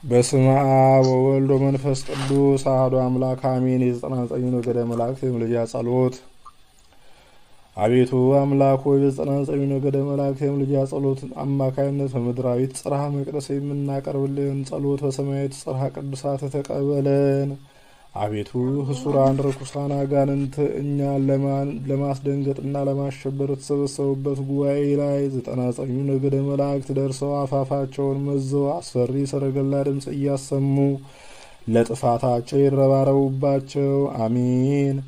በስመ አብ ወወልድ ወመንፈስ ቅዱስ አሐዱ አምላክ አሜን። የ99 ነገደ መላእክት የምልጃ ጸሎት። አቤቱ አምላክ ሆይ በ99 ነገደ መላእክት የምልጃ ጸሎት አማካይነት በምድራዊት ጽርሐ መቅደስ የምናቀርብልን ጸሎት በሰማያዊት ጽርሐ ቅዱሳት ተቀበለን። አቤቱ ህሱራን ርኩሳን አጋንንት እኛን ለማስደንገጥና ለማሸበር የተሰበሰቡበት ጉባኤ ላይ 99 ነገደ መላእክት ደርሰው አፋፋቸውን መዘው አስፈሪ ሰረገላ ድምፅ እያሰሙ ለጥፋታቸው ይረባረቡባቸው። አሜን።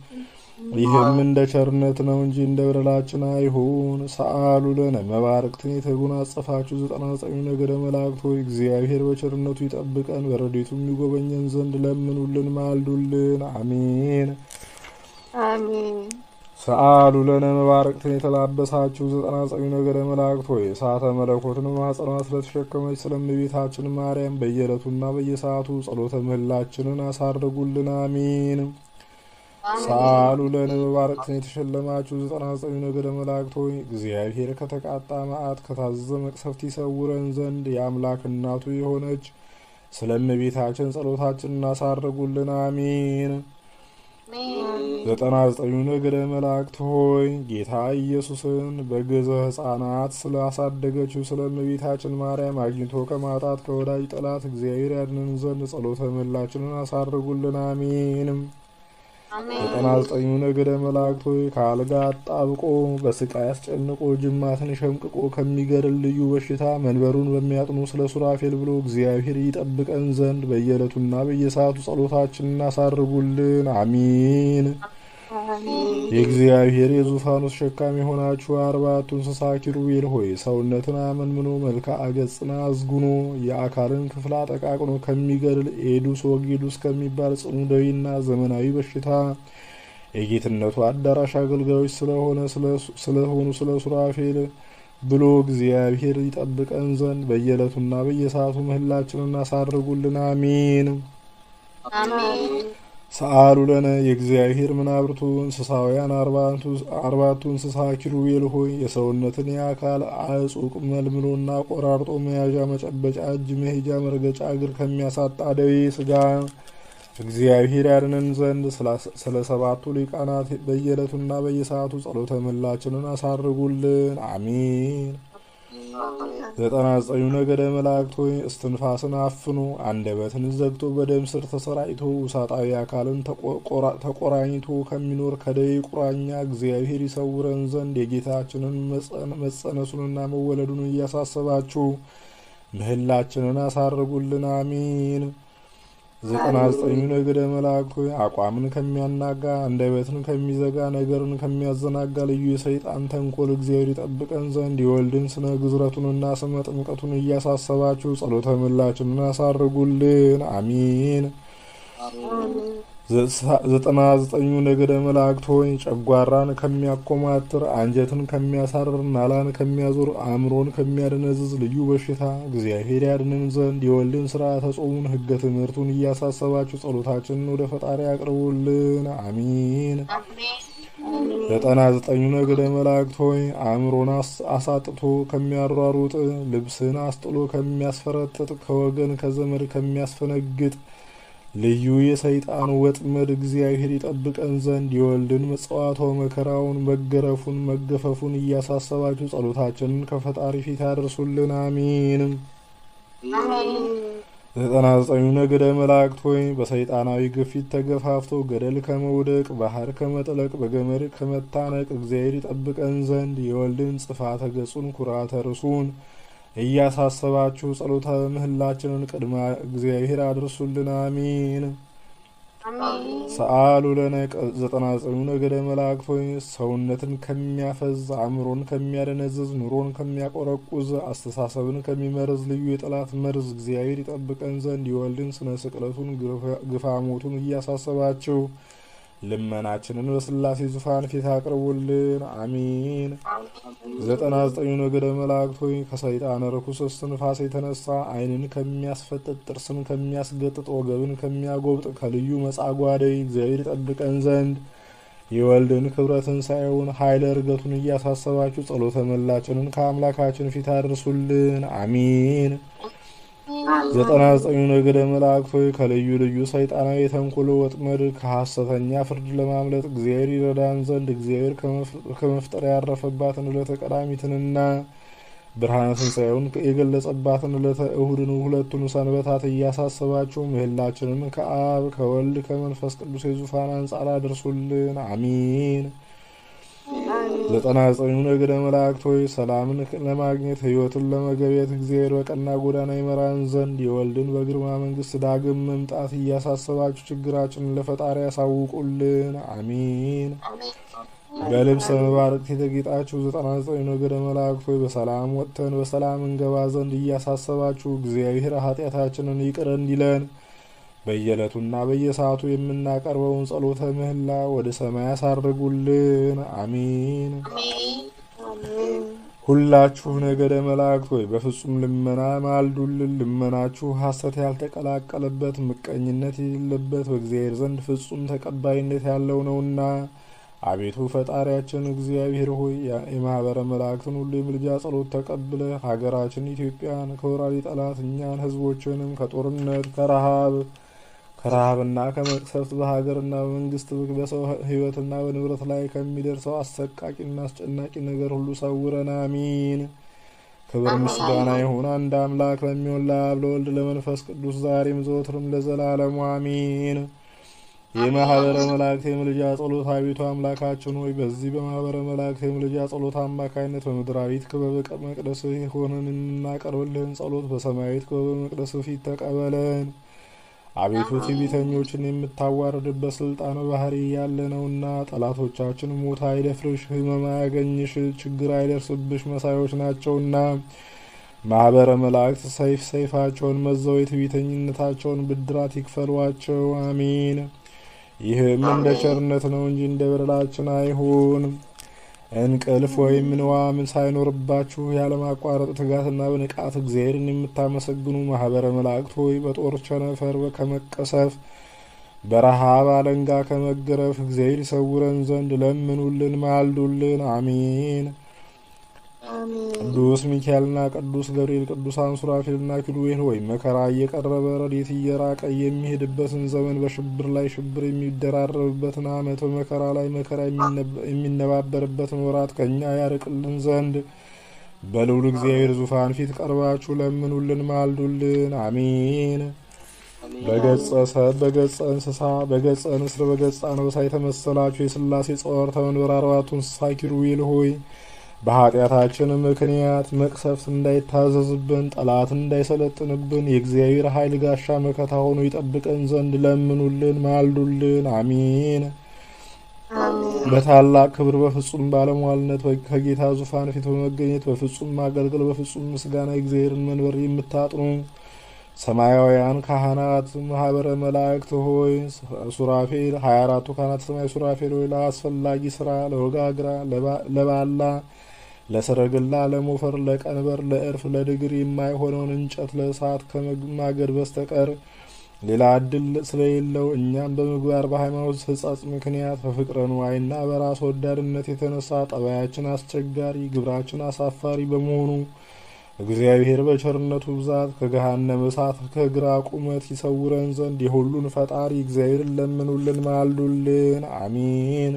ይህም እንደ ቸርነት ነው እንጂ እንደ በደላችን አይሁን። ሰአሉ ለነ መባርክትን የተጎናጸፋችሁ 99 ነገደ መላእክት ሆይ እግዚአብሔር በቸርነቱ ይጠብቀን በረድኤቱ የሚጎበኘን ዘንድ ለምኑልን፣ ማልዱልን። አሜን አሜን። ሰአሉ ለነ መባርክትን የተላበሳችሁ 99 ነገደ መላእክት ሆይ እሳተ መለኮትን ማኅፀኗ ስለተሸከመች ስለእመቤታችን ማርያም በየዕለቱና በየሰዓቱ ጸሎተ ምህላችንን አሳርጉልን። አሜን። ሰአሉ ለነ መባርክትን የተሸለማችሁ 99 ነገደ መላእክት ሆይ እግዚአብሔር ከተቃጣ መዓት ከታዘዘ መቅሰፍት ይሰውረን ዘንድ የአምላክ እናቱ የሆነች ስለ እመቤታችን ጸሎታችንን አሳርጉልን። አሜን። 99 ነገደ መላእክት ሆይ ጌታ ኢየሱስን በገዘ ሕፃናት ስላሳደገችው ስለ እመቤታችን ማርያም አግኝቶ ከማጣት ከወዳጅ ጠላት እግዚአብሔር ያድነን ዘንድ ጸሎተ ምህላችንን አሳርጉልን። አሜን። 99 ነገደ መላእክት ሆይ ከአልጋ አጣብቆ በስቃይ አስጨንቆ ጅማትን ሸምቅቆ ከሚገድል ልዩ በሽታ መንበሩን በሚያጥኑ ስለ ሱራፌል ብሎ እግዚአብሔር ይጠብቀን ዘንድ በየዕለቱና በየሰዓቱ ጸሎታችንን እናሳርጉልን። አሜን። የእግዚአብሔር የዙፋኑ ተሸካሚ የሆናችሁ 40ቱ እንስሳ ኪሩቤል ሆይ ሰውነትን አመንምኖ መልክዓ ገጽን አዝጉኖ የአካልን ክፍል አጠቃቅኖ ከሚገድል ኤዱስ ወጌዱስ ከሚባል ጽኑ ደዌና ዘመናዊ በሽታ የጌትነቱ አዳራሽ አገልጋዮች ስለሆኑ ስለ ሱራፌል ብሎ እግዚአብሔር ይጠብቀን ዘንድ በየዕለቱና በየሰዓቱ ምህላችንን እናሳርጉልን። አሜን። ሰአሉ ለነ የእግዚአብሔር መናብርቱ እንስሳውያን 40ቱ እንስሳ ኪሩቤል ሆይ የሰውነትን የአካል አጽቁ መልምሎና ቆራርጦ መያዣ መጨበጫ እጅ መሄጃ መርገጫ እግር ከሚያሳጣ ደዌ ስጋ እግዚአብሔር ያድነን ዘንድ ስለ 7ቱ ሊቃናት በየዕለቱና በየሰዓቱ ጸሎተ ምህላችንን አሳርጉልን። አሜን። 99 ነገደ መላእክት ሆይ እስትንፋስን አፍኖ አንደበትን ዘግቶ በደም ስር ተሰራጭቶ ውሳጣዊ አካልን ተቆራኝቶ ከሚኖር ከደዌ ቁራኛ እግዚአብሔር ይሰውረን ዘንድ የጌታችንን መጸነሱንና መወለዱን እያሳሰባችሁ ምህላችንን አሳርጉልን። አሜን። 99 ነገደ መላእክት ሆይ አቋምን ከሚያናጋ አንደበትን ከሚዘጋ ነገርን ከሚያዘናጋ ልዩ የሰይጣን ተንኮል እግዚአብሔር ይጠብቀን ዘንድ የወልድን ስነ ግዝረቱንና ስመ ጥምቀቱን እያሳሰባችሁ ጸሎተ ምህላችንን አሳርጉልን። አሜን። 99 ነገደ መላእክት ሆይ ጨጓራን ከሚያኮማትር አንጀትን ከሚያሳርር ናላን ከሚያዞር አእምሮን ከሚያደነዝዝ ልዩ በሽታ እግዚአብሔር ያድነን ዘንድ የወልድን ስርዓተ ጾሙን ሕገ ትምህርቱን እያሳሰባችሁ ጸሎታችንን ወደ ፈጣሪ አቅርቡልን። አሜን። 99 ነገደ መላእክት ሆይ አእምሮን አሳጥቶ ከሚያሯሩጥ ልብስን አስጥሎ ከሚያስፈረጥጥ ከወገን ከዘመድ ከሚያስፈነግጥ ልዩ የሰይጣን ወጥመድ እግዚአብሔር ይጠብቀን ዘንድ የወልድን መጽዋዕቶ መከራውን መገረፉን መገፈፉን እያሳሰባችሁ ጸሎታችንን ከፈጣሪ ፊት ያደርሱልን። አሜን። 99 ነገደ መላእክት ሆይ በሰይጣናዊ ግፊት ተገፋፍቶ ገደል ከመውደቅ ባህር ከመጥለቅ በገመድ ከመታነቅ እግዚአብሔር ይጠብቀን ዘንድ የወልድን ጽፋተ ገጹን ኩራተ ርሱን እያሳሰባችሁ ጸሎተ ምህላችንን ቅድመ እግዚአብሔር አድርሱልን። አሜን። ሰአሉ ለነ 99 ነገደ መላእክት ሆይ ሰውነትን ከሚያፈዝ አእምሮን ከሚያደነዝዝ ኑሮን ከሚያቆረቁዝ አስተሳሰብን ከሚመርዝ ልዩ የጠላት መርዝ እግዚአብሔር ይጠብቀን ዘንድ የወልድን ስነ ስቅለቱን ግፋ ሞቱን እያሳሰባችሁ ልመናችንን በስላሴ ዙፋን ፊት አቅርቡልን። አሜን። 99 ነገደ መላእክት ሆይ ከሰይጣን ርኩስ እስትንፋስ የተነሳ ዓይንን ከሚያስፈጥጥ ጥርስን ከሚያስገጥጥ ወገብን ከሚያጎብጥ ከልዩ መጻጓ ደዌ እግዚአብሔር ይጠብቀን ዘንድ የወልድን ክብረ ትንሣኤውን ኃይለ ዕርገቱን እያሳሰባችሁ ጸሎተ ምህላችንን ከአምላካችን ፊት አድርሱልን። አሜን። 99 ነገደ መላእክት ሆይ ከልዩ ልዩ ሰይጣናዊ የተንኮል ወጥመድ ከሐሰተኛ ፍርድ ለማምለጥ እግዚአብሔር ይረዳን ዘንድ እግዚአብሔር ከመፍጠር ያረፈባትን ዕለተ ቀዳሚትንና ብርሃነ ትንሣኤውን የገለጸባትን ዕለተ እሁድን ሁለቱን ሰንበታት እያሳሰባችሁ ምህላችንን ከአብ ከወልድ ከመንፈስ ቅዱስ የዙፋን አንጻር አድርሱልን። አሚን። 99 ነገደ መላእክት ሆይ ሰላምን ለማግኘት ሕይወትን ለመገብየት እግዚአብሔር በቀና ጎዳና ይመራን ዘንድ የወልድን በግርማ መንግስት ዳግም መምጣት እያሳሰባችሁ ችግራችንን ለፈጣሪ ያሳውቁልን። አሚን። በልብሰ መባረቅት የተጌጣችሁ 99 ነገደ መላእክት ሆይ በሰላም ወጥተን በሰላም እንገባ ዘንድ እያሳሰባችሁ እግዚአብሔር ኃጢአታችንን ይቅር እንዲለን በየዕለቱና በየሰዓቱ የምናቀርበውን ጸሎተ ምህላ ወደ ሰማይ ያሳርጉልን። አሚን። ሁላችሁ ነገደ መላእክት ሆይ በፍጹም ልመና ማልዱልን። ልመናችሁ ሐሰት ያልተቀላቀለበት ምቀኝነት የሌለበት በእግዚአብሔር ዘንድ ፍጹም ተቀባይነት ያለው ነውና አቤቱ ፈጣሪያችን እግዚአብሔር ሆይ የማህበረ መላእክትን ሁሉ የምልጃ ጸሎት ተቀብለ ሀገራችን ኢትዮጵያን ከወራሪ ጠላት እኛን ህዝቦችንም ከጦርነት ከረሃብና ከመቅሰፍት በሀገርና በመንግስት በሰው ህይወትና በንብረት ላይ ከሚደርሰው አሰቃቂና አስጨናቂ ነገር ሁሉ ሰውረን። አሚን። ክብር ምስጋና ይሁን አንድ አምላክ ለሚሆን ለአብ ለወልድ ለመንፈስ ቅዱስ ዛሬም ዘወትርም ለዘላለሙ አሚን። የማህበረ መላእክት የምልጃ ጸሎት አቤቱ አምላካችን ሆይ በዚህ በማህበረ መላእክት የምልጃ ጸሎት አማካይነት በምድራዊት ክበበ መቅደስ ሆነን እናቀርብልህን ጸሎት በሰማያዊት ክበበ መቅደስ ፊት ተቀበለን። አቤቱ ትዕቢተኞችን የምታዋርድበት ስልጣን ባህሪ ያለ ነውና ጠላቶቻችን ሞት አይደፍርሽ፣ ህመም አያገኝሽ፣ ችግር አይደርስብሽ መሳዮች ናቸውና ማህበረ መላእክት ሰይፋቸውን መዘው የትዕቢተኝነታቸውን ብድራት ይክፈሏቸው። አሚን። ይህም እንደ ቸርነት ነው እንጂ እንደ በደላችን አይሁን። እንቅልፍ ወይም ንዋም ሳይኖርባችሁ ያለማቋረጥ ትጋትና በንቃት እግዚአብሔርን የምታመሰግኑ ማህበረ መላእክት ሆይ በጦር ቸነፈር ከመቀሰፍ በረሃብ አለንጋ ከመገረፍ እግዚአብሔር ይሰውረን ዘንድ ለምኑልን፣ ማልዱልን። አሚን። ቅዱስ ሚካኤልና ቅዱስ ገብርኤል ቅዱሳን ሱራፌልና ኪሩቤል ሆይ መከራ እየቀረበ ረድኤት እየራቀ የሚሄድበትን ዘመን በሽብር ላይ ሽብር የሚደራረብበትን ዓመት በመከራ ላይ መከራ የሚነባበርበትን ወራት ከእኛ ያርቅልን ዘንድ በልዑል እግዚአብሔር ዙፋን ፊት ቀርባችሁ ለምኑልን፣ ማልዱልን። አሚን። በገጸ ሰብ በገጸ እንስሳ በገጸ ንስር በገጸ አንበሳ የተመሰላችሁ የሥላሴ ጸወርተ መንበር አርባዕቱ እንስሳ ኪሩቤል ሆይ በኃጢአታችን ምክንያት መቅሰፍት እንዳይታዘዝብን ጠላት እንዳይሰለጥንብን የእግዚአብሔር ኃይል ጋሻ መከታ ሆኖ ይጠብቀን ዘንድ ለምኑልን፣ ማልዱልን። አሚን። በታላቅ ክብር በፍጹም ባለሟልነት ከጌታ ዙፋን ፊት በመገኘት በፍጹም ማገልገል በፍጹም ምስጋና የእግዚአብሔርን መንበር የምታጥኑ ሰማያውያን ካህናት ማህበረ መላእክት ሆይ ሱራፌል 24ቱ ካህናት ሰማይ ሱራፌል ሆይ ለአስፈላጊ ስራ ለወጋግራ ለባላ ለሰረገላ ለሞፈር ለቀንበር ለእርፍ ለድግር የማይሆነውን እንጨት ለእሳት ከማገድ በስተቀር ሌላ እድል ስለሌለው እኛም በምግባር በሃይማኖት ሕጸጽ ምክንያት በፍቅረ ንዋይና በራስ ወዳድነት የተነሳ ጠባያችን አስቸጋሪ ግብራችን አሳፋሪ በመሆኑ እግዚአብሔር በቸርነቱ ብዛት ከገሃነመ እሳት ከግራ ቁመት ይሰውረን ዘንድ የሁሉን ፈጣሪ እግዚአብሔርን ለምኑልን፣ ማልዱልን። አሚን።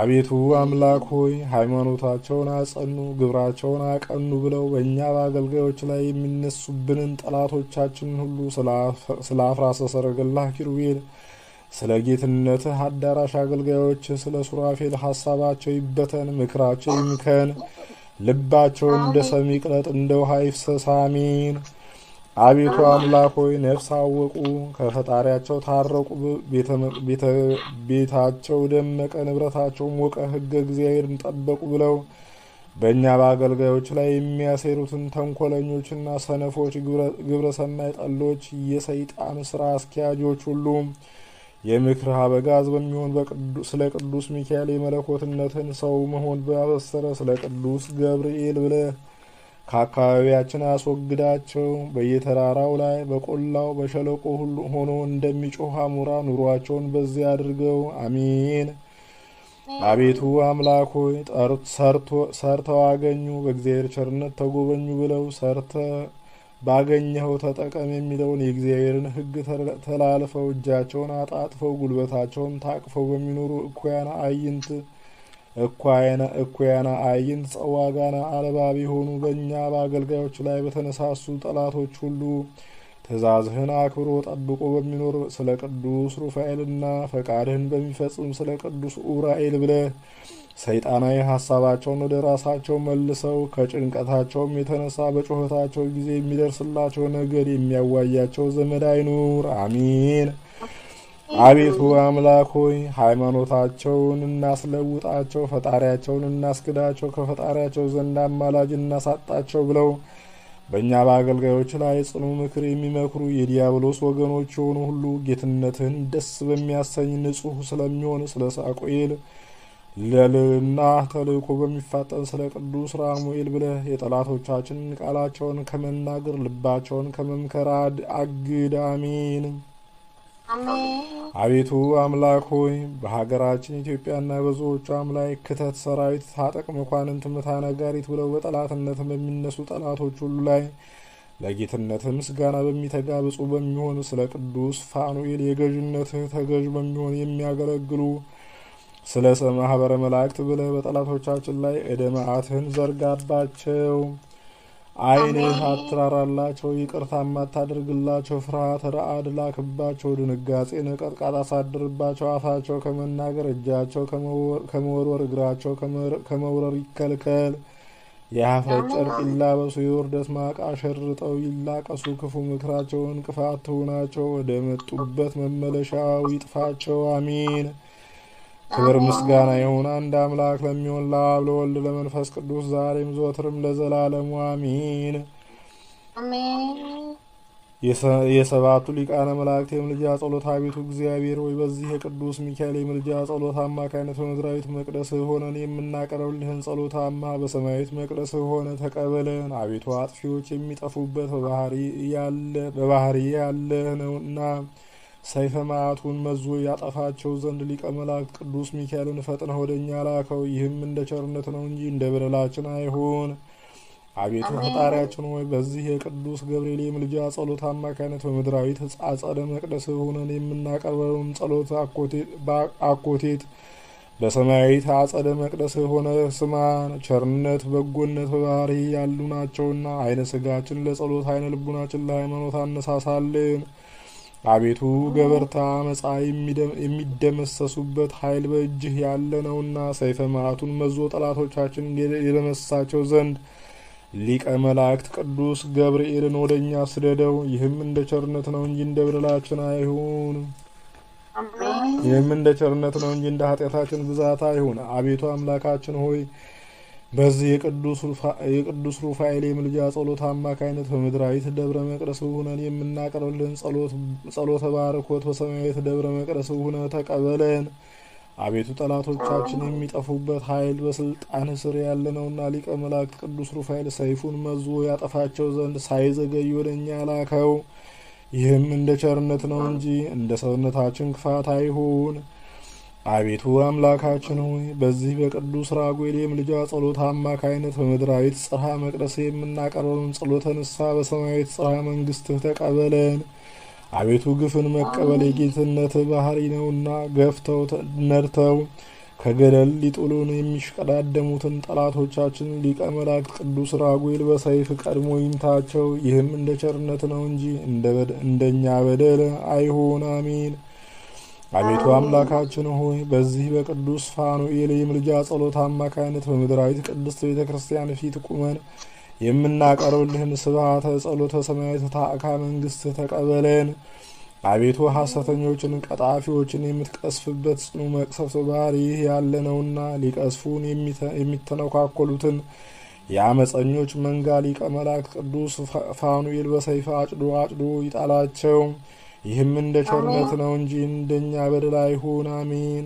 አቤቱ አምላክ ሆይ ሃይማኖታቸውን አጸኑ ግብራቸውን አቀኑ ብለው በእኛ በአገልጋዮች ላይ የሚነሱብንን ጠላቶቻችንን ሁሉ ስለ አፍራሰ ሰረገላ ኪሩቤል ስለ ጌትነትህ አዳራሽ አገልጋዮች ስለ ሱራፌል ሀሳባቸው ይበተን፣ ምክራቸው ይምከን፣ ልባቸው እንደ ሰም ይቅለጥ፣ እንደ ውሃ ይፍሰስ። አሚን። አቤቱ አምላክ ሆይ ነፍስ አወቁ ከፈጣሪያቸው ታረቁ፣ ቤታቸው ደመቀ፣ ንብረታቸው ሞቀ፣ ሕገ እግዚአብሔርን ጠበቁ ብለው በእኛ በአገልጋዮች ላይ የሚያሴሩትን ተንኮለኞችና ሰነፎች ግብረ ሰናይ ጠሎች የሰይጣን ስራ አስኪያጆች ሁሉ የምክር አበጋዝ በሚሆን ስለ ቅዱስ ሚካኤል የመለኮትነትን ሰው መሆን ባበሰረ ስለ ቅዱስ ገብርኤል ብለህ ከአካባቢያችን አስወግዳቸው። በየተራራው ላይ በቆላው በሸለቆ ሁሉ ሆኖ እንደሚጮህ አሞራ ኑሯቸውን በዚያ አድርገው። አሚን። አቤቱ አምላክ ሆይ ሰርተው አገኙ በእግዚአብሔር ቸርነት ተጎበኙ ብለው ባገኘኸው ተጠቀም የሚለውን የእግዚአብሔርን ሕግ ተላልፈው እጃቸውን አጣጥፈው ጉልበታቸውን ታቅፈው በሚኖሩ እኩያና አይንት ጸዋጋና አለባቢ የሆኑ በእኛ በአገልጋዮች ላይ በተነሳሱ ጠላቶች ሁሉ ትእዛዝህን አክብሮ ጠብቆ በሚኖር ስለ ቅዱስ ሩፋኤልና ፈቃድህን በሚፈጽም ስለ ቅዱስ ኡራኤል ብለህ ሰይጣናዊ ሀሳባቸውን ወደ ራሳቸው መልሰው ከጭንቀታቸውም የተነሳ በጩኸታቸው ጊዜ የሚደርስላቸው ነገር የሚያዋያቸው ዘመድ አይኑር። አሚን። አቤቱ አምላክ ሆይ ሃይማኖታቸውን እናስለውጣቸው፣ ፈጣሪያቸውን እናስክዳቸው፣ ከፈጣሪያቸው ዘንድ አማላጅ እናሳጣቸው ብለው በእኛ በአገልጋዮች ላይ ጽኑ ምክር የሚመክሩ የዲያብሎስ ወገኖች የሆኑ ሁሉ ጌትነትህን ደስ በሚያሰኝ ንጹሕ ስለሚሆን ስለ ሳቁኤል ለልና ተልእኮ በሚፋጠን ስለ ቅዱስ ራሙኤል ብለህ የጠላቶቻችንን ቃላቸውን ከመናገር ልባቸውን ከመምከር አግድ። አሜን። አቤቱ አምላክ ሆይ በሀገራችን ኢትዮጵያና በሕዝቦቿም ላይ ክተት፣ ሰራዊት፣ ታጠቅ፣ መኳንንት፣ ምታ፣ ነጋሪት ብለው በጠላትነት በሚነሱ ጠላቶች ሁሉ ላይ ለጌትነት ምስጋና በሚተጋ ብፁዕ በሚሆን ስለ ቅዱስ ፋኑኤል የገዥነትህ ተገዥ በሚሆን የሚያገለግሉ ስለ ማህበረ መላእክት ብለህ በጠላቶቻችን ላይ እደ መዓትህን ዘርጋባቸው። ዓይንህ አትራራላቸው፣ ይቅርታ ማታደርግላቸው፣ ፍርሃተ ረአድ ላክባቸው፣ ድንጋጼ ነቀጥቃጥ አሳድርባቸው። አፋቸው ከመናገር እጃቸው ከመወርወር እግራቸው ከመውረር ይከልከል። የኀፍረት ጨርቅ ይላበሱ፣ የውርደት ማቅ አሸርጠው ይላቀሱ። ክፉ ምክራቸው እንቅፋት ትሁናቸው፣ ወደ መጡበት መመለሻው ይጥፋቸው። አሚን። ክብር ምስጋና ይሁን አንድ አምላክ ለሚሆን ለአብ ለወልድ ለመንፈስ ቅዱስ ዛሬም ዘወትርም ለዘላለሙ አሚን። የሰባቱ ሊቃነ መላእክት የምልጃ ጸሎት። አቤቱ እግዚአብሔር ሆይ በዚህ የቅዱስ ሚካኤል የምልጃ ጸሎት አማካይነት በምድራዊት መቅደስህ ሆነን የምናቀርብልህን ጸሎታማ በሰማያዊት መቅደስህ ሆነ ተቀበለን። አቤቱ አጥፊዎች የሚጠፉበት በባህሪ ያለህ ነውና ሰይፈ መዓቱን መዞ ያጠፋቸው ዘንድ ሊቀ መላእክት ቅዱስ ሚካኤልን ፈጥነህ ወደ እኛ ላከው። ይህም እንደ ቸርነት ነው እንጂ እንደ በደላችን አይሁን። አቤቱ ፈጣሪያችን ሆይ በዚህ የቅዱስ ገብርኤል የምልጃ ጸሎት አማካይነት በምድራዊት አጸደ መቅደስ ሆነን የምናቀርበውን ጸሎት አኮቴት በሰማያዊት አጸደ መቅደስ ሆነ ስማን። ቸርነት በጎነት በባህሪ ያሉ ናቸውና አይነ ስጋችን ለጸሎት አይነ ልቡናችን ለሃይማኖት አነሳሳልን። አቤቱ ገበርታ አመፃ የሚደመሰሱበት ኃይል በእጅህ ያለ ነውና ሰይፈ መዓቱን መዞ ጠላቶቻችን የደመሰሳቸው ዘንድ ሊቀ መላእክት ቅዱስ ገብርኤልን ወደ እኛ ስደደው። ይህም እንደ ቸርነት ነው እንጂ እንደ በደላችን አይሁን። ይህም እንደ ቸርነት ነው እንጂ እንደ ኃጢአታችን ብዛት አይሁን። አቤቱ አምላካችን ሆይ በዚህ የቅዱስ ሩፋኤል የምልጃ ጸሎት አማካይነት በምድራዊት ደብረ መቅደስ ሆነን የምናቀርብልን ጸሎተ ባርኮት በሰማያዊት ደብረ መቅደስ ሆነ ተቀበለን። አቤቱ ጠላቶቻችን የሚጠፉበት ኃይል በስልጣን ስር ያለ ነውና ሊቀ መላእክት ቅዱስ ሩፋኤል ሰይፉን መዞ ያጠፋቸው ዘንድ ሳይዘገይ ወደ እኛ ላከው። ይህም እንደ ቸርነት ነው እንጂ እንደ ሰውነታችን ክፋት አይሁን። አቤቱ አምላካችን ሆይ በዚህ በቅዱስ ራጉኤል የምልጃ ጸሎት አማካይነት በምድራዊት ጽርሐ መቅደስ የምናቀርበውን ጸሎተ ንስሐ በሰማያዊት ጽርሐ መንግስትህ ተቀበለን። አቤቱ ግፍን መቀበል የጌትነት ባህሪ ነውና ገፍተው ነድተው ከገደል ሊጥሉን የሚሽቀዳደሙትን ጠላቶቻችን ሊቀ መላእክት ቅዱስ ራጉኤል በሰይፍ ቀድሞ ይምታቸው። ይህም እንደ ቸርነት ነው እንጂ እንደኛ በደል አይሁን። አሜን። አቤቱ አምላካችን ሆይ በዚህ በቅዱስ ፋኑኤል የምልጃ ጸሎት አማካይነት በምድራዊት ቅድስት ቤተ ክርስቲያን ፊት ቁመን የምናቀርብልህን ስብሐተ ጸሎተ ሰማያዊት ታዕካ መንግስት ተቀበለን። አቤቱ ሐሰተኞችን ቀጣፊዎችን የምትቀስፍበት ጽኑ መቅሰፍት ባህሪህ ያለ ነውና ሊቀስፉን የሚተነኳኮሉትን የአመፀኞች መንጋ ሊቀ መላእክት ቅዱስ ፋኑኤል በሰይፍ አጭዶ ይጣላቸው። ይህም እንደ ቸርነት ነው እንጂ እንደኛ በደል አይሁን። አሜን።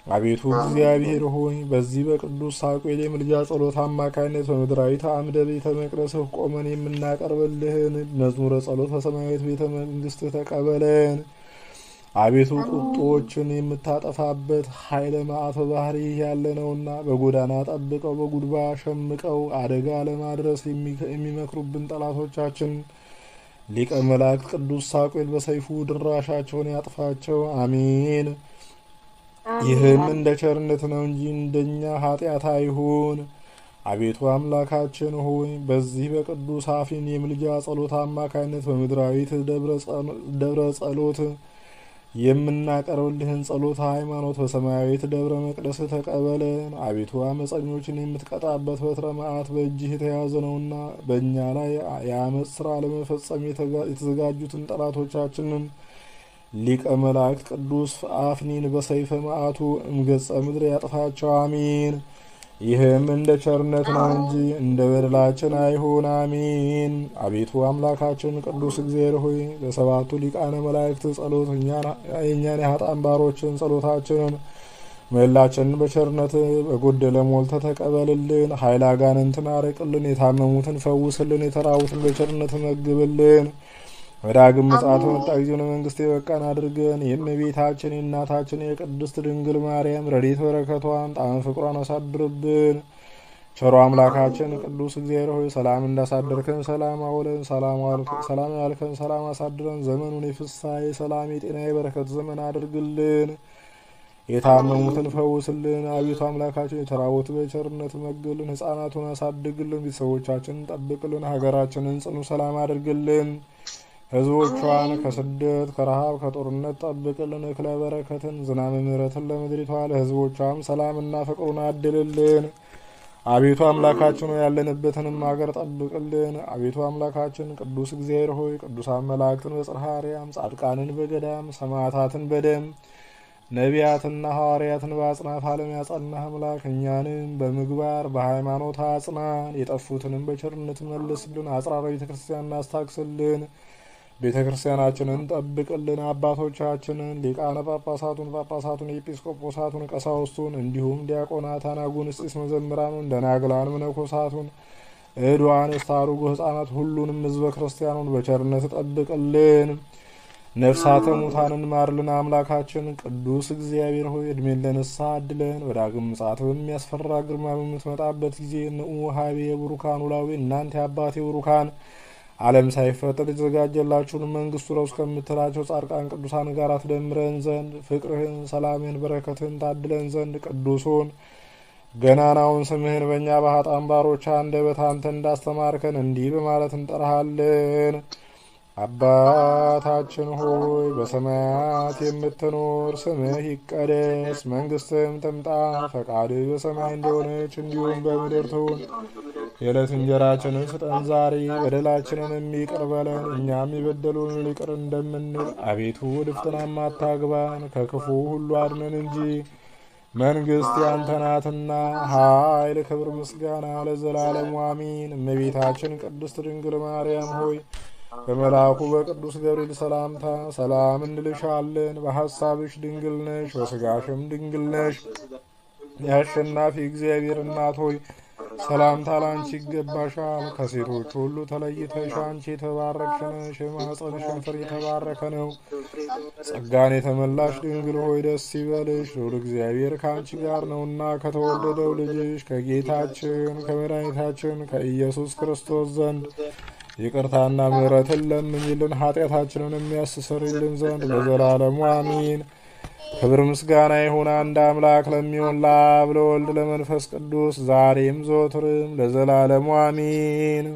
አቤቱ እግዚአብሔር ሆይ በዚህ በቅዱስ ሳቁኤል የምልጃ ጸሎት አማካይነት በምድራዊት አምደ ቤተ መቅደስህ ቆመን የምናቀርብልህን መዝሙረ ጸሎት በሰማያዊት ቤተ መንግስት ተቀበለን። አቤቱ ቁጦችን የምታጠፋበት ኃይለ መዓት ባህሪ ያለ ነውና በጎዳና ጠብቀው በጉድባ ሸምቀው አደጋ ለማድረስ የሚመክሩብን ጠላቶቻችን ሊቀ መላእክት ቅዱስ ሳቁኤል በሰይፉ ድራሻቸውን ያጥፋቸው። አሜን። ይህም እንደ ቸርነት ነው እንጂ እንደኛ ኃጢአት አይሁን። አቤቱ አምላካችን ሆይ በዚህ በቅዱስ አፊን የምልጃ ጸሎት አማካይነት በምድራዊት ደብረ ጸሎት የምናቀርብልህን ጸሎት ሃይማኖት በሰማያዊት ደብረ መቅደስ ተቀበለን። አቤቱ አመፀኞችን የምትቀጣበት በትረ መዓት በእጅህ የተያዘ ነውና በእኛ ላይ የአመፅ ስራ ለመፈጸም የተዘጋጁትን ጠላቶቻችንን ሊቀ መላእክት ቅዱስ አፍኒን በሰይፈ መዓቱ እምገጸ ምድር ያጥፋቸው። አሜን። ይህም እንደ ቸርነት ነው እንጂ እንደ በደላችን አይሁን። አሜን። አቤቱ አምላካችን ቅዱስ እግዚአብሔር ሆይ በሰባቱ ሊቃነ መላእክት ጸሎት የእኛን የኃጥአን ባሮችን ጸሎታችንን ምህላችንን በቸርነት በጎደለ ሞልተ ተቀበልልን። ኃይለ አጋንንትን አርቅልን፣ የታመሙትን ፈውስልን፣ የተራቡትን በቸርነት መግብልን። በዳግም ምጽአት በመጣ ጊዜ ለመንግስት የበቃን አድርገን። የእመቤታችን የእናታችን የቅድስት ድንግል ማርያም ረድኤት በረከቷን ጣዕመ ፍቅሯን አሳድርብን። ቸሮ አምላካችን ቅዱስ እግዚአብሔር ሆይ ሰላም እንዳሳደርከን ሰላም አውለን፣ ሰላም ያልከን ሰላም አሳድረን። ዘመኑን የፍስሐ የሰላም የጤና የበረከት ዘመን አድርግልን። የታመሙትን ፈውስልን። አቤቱ አምላካችን የተራቡት በቸርነት መግብልን። ሕፃናቱን አሳድግልን። ቤተሰቦቻችንን ጠብቅልን። ሀገራችንን ጽኑ ሰላም አድርግልን። ሕዝቦቿን ከስደት ከረሃብ ከጦርነት ጠብቅልን። እክለ በረከትን ዝናመ ምሕረትን ለምድሪቷ ለሕዝቦቿም ሰላምና ፍቅሩን አድልልን። አቤቱ አምላካችን ያለንበትንም ሀገር ጠብቅልን። አቤቱ አምላካችን ቅዱስ እግዚአብሔር ሆይ ቅዱሳን መላእክትን በጽርሐ አርያም፣ ጻድቃንን በገዳም፣ ሰማዕታትን በደም፣ ነቢያትና ሐዋርያትን በአጽናፈ ዓለም ያጸናህ አምላክ እኛንም በምግባር በሃይማኖት አጽናን። የጠፉትንም በቸርነት መልስልን። አጽራረ ቤተ ክርስቲያን አስታክስልን። ቤተ ክርስቲያናችንን ጠብቅልን። አባቶቻችንን ሊቃነ ጳጳሳቱን ኤጲስቆጶሳቱን ቀሳውስቱን እንዲሁም ዲያቆናታን አጉንስጢስ መዘምራኑን ደናግላን መነኮሳቱን እዷን የስታሩጉ ሕፃናት ሁሉንም ሕዝበ ክርስቲያኑን በቸርነት ጠብቅልን። ነፍሳተ ሙታንን ማርልን። አምላካችን ቅዱስ እግዚአብሔር ሆይ እድሜን ለንስሐ አድለን። በዳግም ምጽአት በሚያስፈራ ግርማ በምትመጣበት ጊዜ ንዑ ሀቤ የቡሩካን ውላዊ እናንተ የአባቴ ቡሩካን ዓለም ሳይፈጠር የተዘጋጀላችሁን መንግስቱ ረውስ ከምትላቸው ጻድቃን ቅዱሳን ጋር ትደምረን ዘንድ ፍቅርህን፣ ሰላምህን፣ በረከትህን ታድለን ዘንድ ቅዱሱን ገናናውን ስምህን በእኛ በኃጥአን ባሮች አንደበት አንተ እንዳስተማርከን እንዲህ በማለት እንጠራሃለን። አባታችን ሆይ በሰማያት የምትኖር፣ ስምህ ይቀደስ፣ መንግስትህም ትምጣ፣ ፈቃድህ በሰማይ እንደሆነች እንዲሁም በምድር ትሁን። የዕለት እንጀራችንን ስጠን ዛሬ፣ በደላችንን ይቅር በለን እኛም የበደሉንን ይቅር እንደምንል። አቤቱ ወደ ፈተናም አታግባን ከክፉ ሁሉ አድነን እንጂ መንግስት ያንተ ናትና፣ ኃይል፣ ክብር፣ ምስጋና ለዘላለሙ አሜን። እመቤታችን ቅድስት ድንግል ማርያም ሆይ በመልአኩ በቅዱስ ገብርኤል ሰላምታ ሰላም እንልሻለን። በሐሳብሽ ድንግል ነሽ፣ በስጋሽም ድንግል ነሽ። የአሸናፊ እግዚአብሔር እናት ሆይ ሰላምታ ላንቺ ይገባሻል። ከሴቶች ሁሉ ተለይተሽ አንቺ የተባረክሽ ነሽ፣ የማኅፀንሽም ፍሬ የተባረከ ነው። ጸጋን የተመላሽ ድንግል ሆይ ደስ ይበልሽ፣ ልዑል እግዚአብሔር ከአንቺ ጋር ነውና ከተወደደው ልጅሽ ከጌታችን ከመድኃኒታችን ከኢየሱስ ክርስቶስ ዘንድ ይቅርታና ምሕረትን ለምኝልን ኃጢአታችንን የሚያስተሰርይልን ዘንድ ለዘላለሙ አሜን። ክብር ምስጋና ይሁን አንድ አምላክ ለሚሆን ለአብ ለወልድ ለመንፈስ ቅዱስ ዛሬም ዘወትርም ለዘላለሙ አሜን።